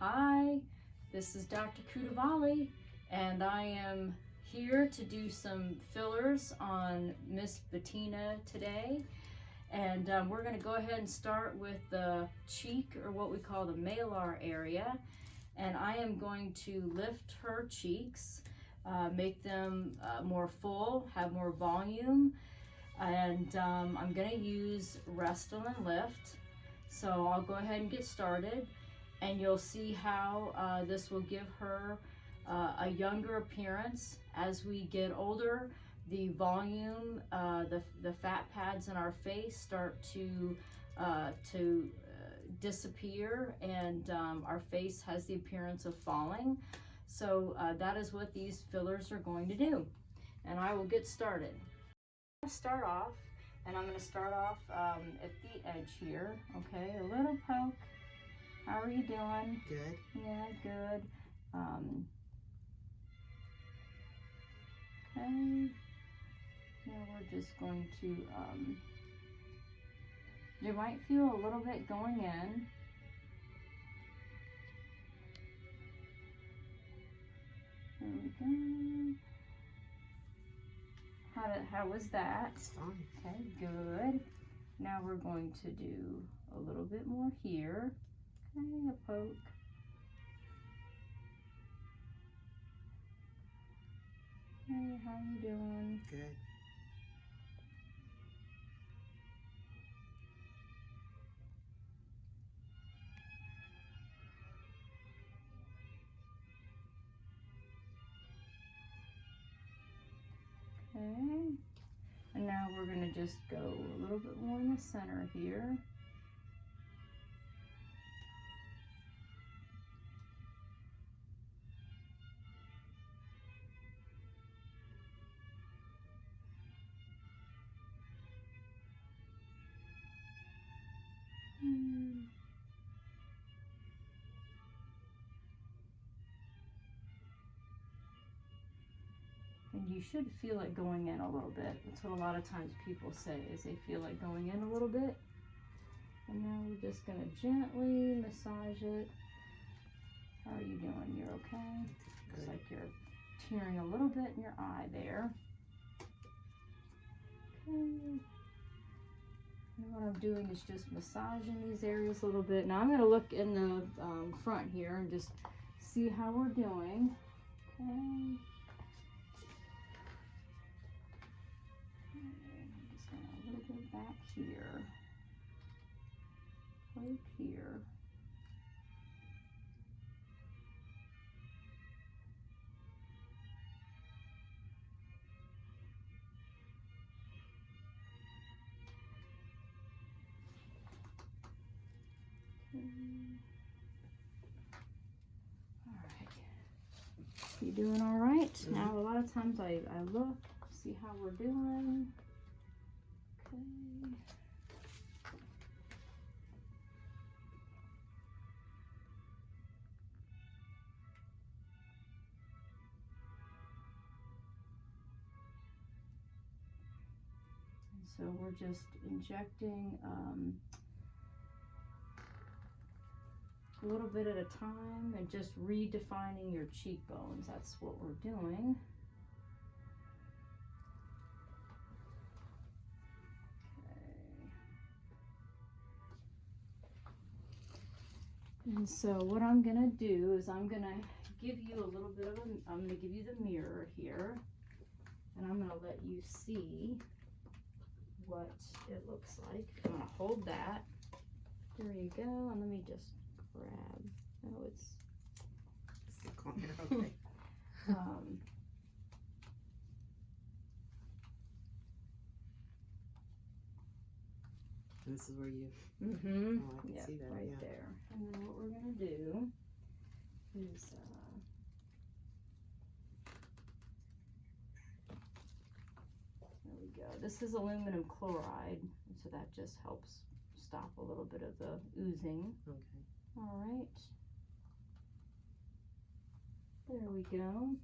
Hi, this is Dr. Kudavali, and I am here to do some fillers on Miss Bettina today. And we're going to go ahead and start with the cheek, or what we call the malar area. And I am going to lift her cheeks, make them more full, have more volume. And I'm going to use Restylane Lift. So I'll go ahead and get started, and you'll see how this will give her a younger appearance. As we get older, the volume, the fat pads in our face start to disappear, and our face has the appearance of falling. So that is what these fillers are going to do. And I will get started. I'm going to start off, and I'm going to start off at the edge here. Okay, a little poke. How are you doing? Good. Yeah, good. Okay. Now we're just going to, you might feel a little bit going in. There we go. How was that? It's fine. Okay, good. Now we're going to do a little bit more here. Okay, a poke. Hey, how you doing? Good. Okay. And now we're going to just go a little bit more in the center here. And you should feel it going in a little bit. That's what a lot of times people say, is they feel it going in a little bit. And now we're just going to gently massage it. How are you doing? You're okay? Looks like you're tearing a little bit in your eye there. Okay. And what I'm doing is just massaging these areas a little bit. Now I'm going to look in the front here and just see how we're doing. Okay. Back here, poke here. Okay. All right. You doing all right? Mm-hmm. Now a lot of times I look, see how we're doing. Okay. So we're just injecting a little bit at a time and just redefining your cheekbones. That's what we're doing. Okay. And so what I'm gonna do is I'm gonna give you a little bit of I'm gonna give you the mirror here, and I'm gonna let you see what it looks like. I'm gonna hold that. There you go. And let me just grab. Oh, it's the corner. Okay. And this is where you. Mm-hmm. Oh, I can see that right there. And then what we're gonna do is there we go. This is aluminum chloride, so that just helps stop a little bit of the oozing. Okay. All right. There we go.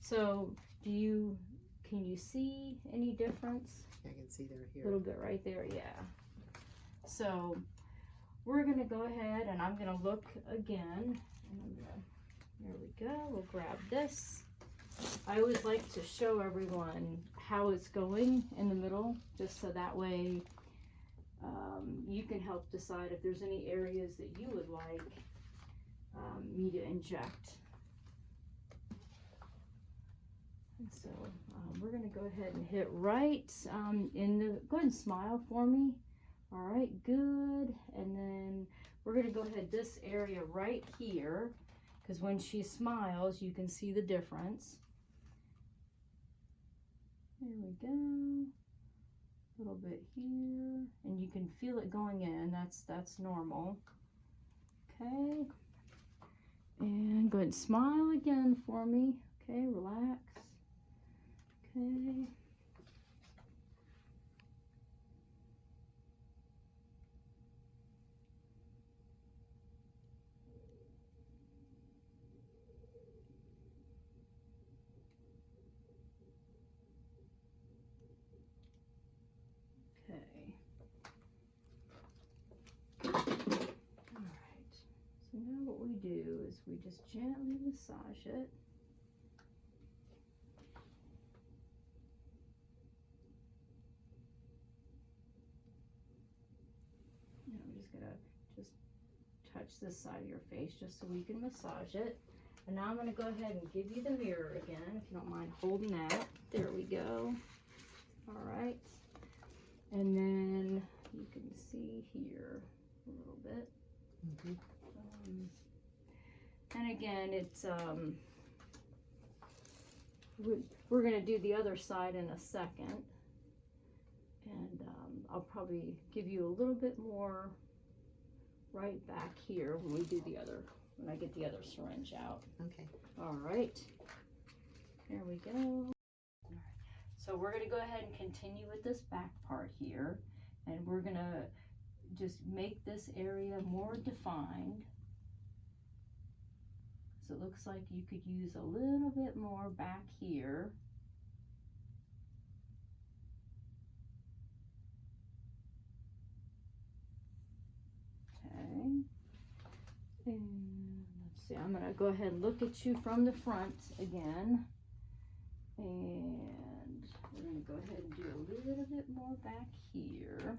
So can you see any difference? I can see there here. A little bit right there, yeah. So we're gonna go ahead and I'm gonna look again. And there we go, we'll grab this. I always like to show everyone how it's going in the middle, just so that way you can help decide if there's any areas that you would like me to inject. And so we're gonna go ahead and hit right in the, go ahead and smile for me. All right, good. And then we're gonna go ahead this area right here, because when she smiles, you can see the difference. There we go. A little bit here, and you can feel it going in. That's normal. Okay. And go ahead and smile again for me. Okay, relax. Okay. So now what we do is we just gently massage it. Now we're just gonna just touch this side of your face just so we can massage it. And now I'm gonna go ahead and give you the mirror again, if you don't mind holding that. There we go. All right. And then you can see here a little bit. Mm-hmm. And again, it's we're gonna do the other side in a second, and I'll probably give you a little bit more right back here when we do the other, when I get the other syringe out. Okay. All right, there we go. All right. So we're gonna go ahead and continue with this back part here, and we're gonna just make this area more defined. So it looks like you could use a little bit more back here. Okay. And let's see, I'm gonna go ahead and look at you from the front again. And we're gonna go ahead and do a little bit more back here.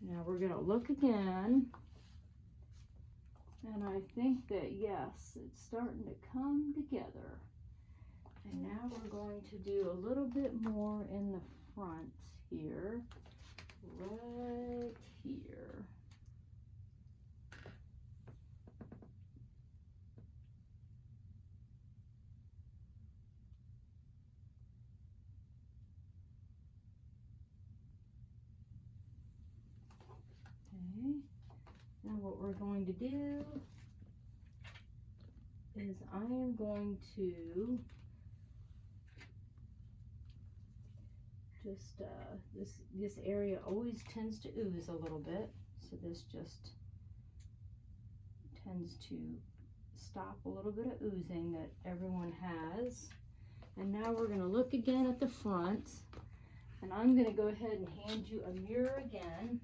Now we're gonna look again, and I think that yes, it's starting to come together. And now we're going to do a little bit more in the front here, right here. Okay, now what we're going to do is I am going to just, this area always tends to ooze a little bit, so this just tends to stop a little bit of oozing that everyone has. And now we're gonna look again at the front, and I'm gonna go ahead and hand you a mirror again.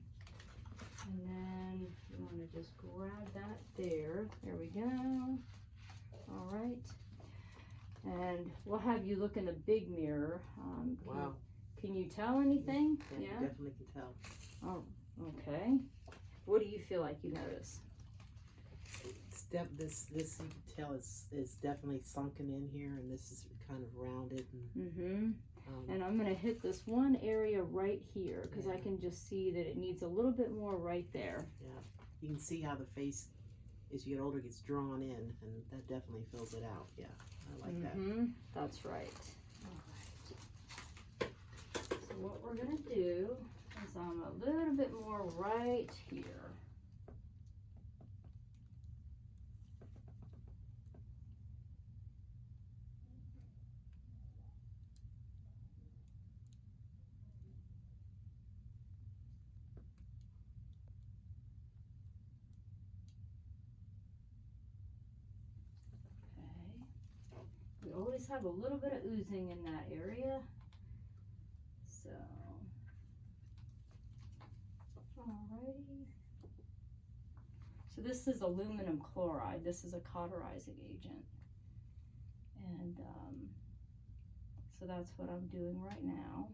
And then you want to just grab that there. There we go. All right. And we'll have you look in the big mirror. Wow. Can you tell anything? Yeah, you definitely can tell. Oh, okay. What do you feel like you notice? This you can tell is definitely sunken in here, and this is kind of rounded. And, and I'm gonna hit this one area right here because I can just see that it needs a little bit more right there. Yeah, you can see how the face, as you get older, gets drawn in, and that definitely fills it out. Yeah, I like that. That's right. All right. So what we're gonna do is a little bit more right here. always have a little bit of oozing in that area. So, alrighty. So this is aluminum chloride. This is a cauterizing agent. And so that's what I'm doing right now.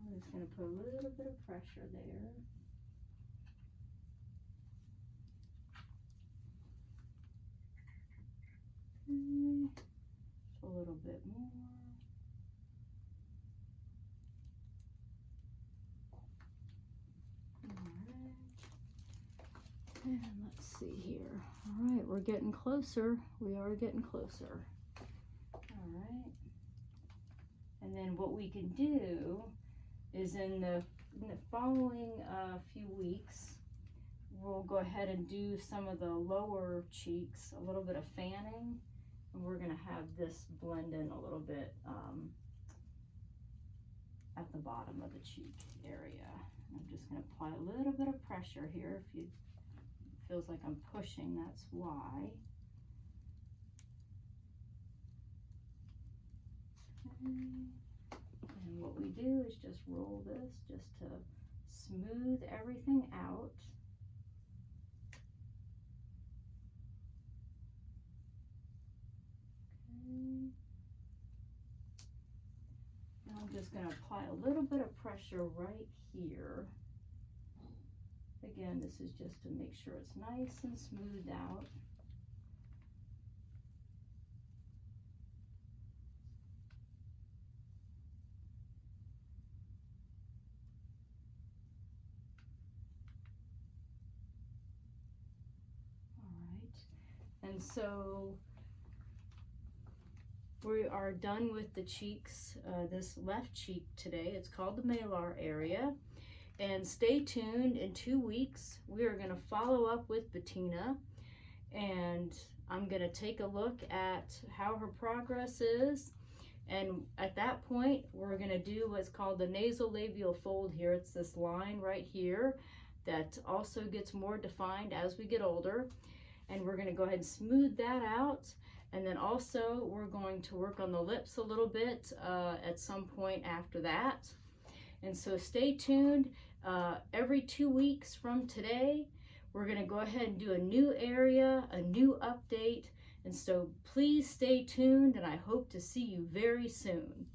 I'm just going to put a little bit of pressure there. A little bit more. Alright. And let's see here. Alright, we're getting closer. We are getting closer. Alright. And then what we can do is in the following few weeks, we'll go ahead and do some of the lower cheeks, a little bit of fanning. And we're going to have this blend in a little bit at the bottom of the cheek area. I'm just going to apply a little bit of pressure here. If you feels like I'm pushing, that's why. Okay. And what we do is just roll this just to smooth everything out. Now I'm just going to apply a little bit of pressure right here. Again, this is just to make sure it's nice and smoothed out. All right, and so we are done with the cheeks, this left cheek today. It's called the malar area. And stay tuned. In 2 weeks, we are going to follow up with Bettina. And I'm going to take a look at how her progress is. And at that point, we're going to do what's called the nasolabial fold here. It's this line right here that also gets more defined as we get older. And we're going to go ahead and smooth that out. And then also we're going to work on the lips a little bit at some point after that. And so stay tuned. Every 2 weeks from today, we're going to go ahead and do a new area, a new update. And so please stay tuned, and I hope to see you very soon.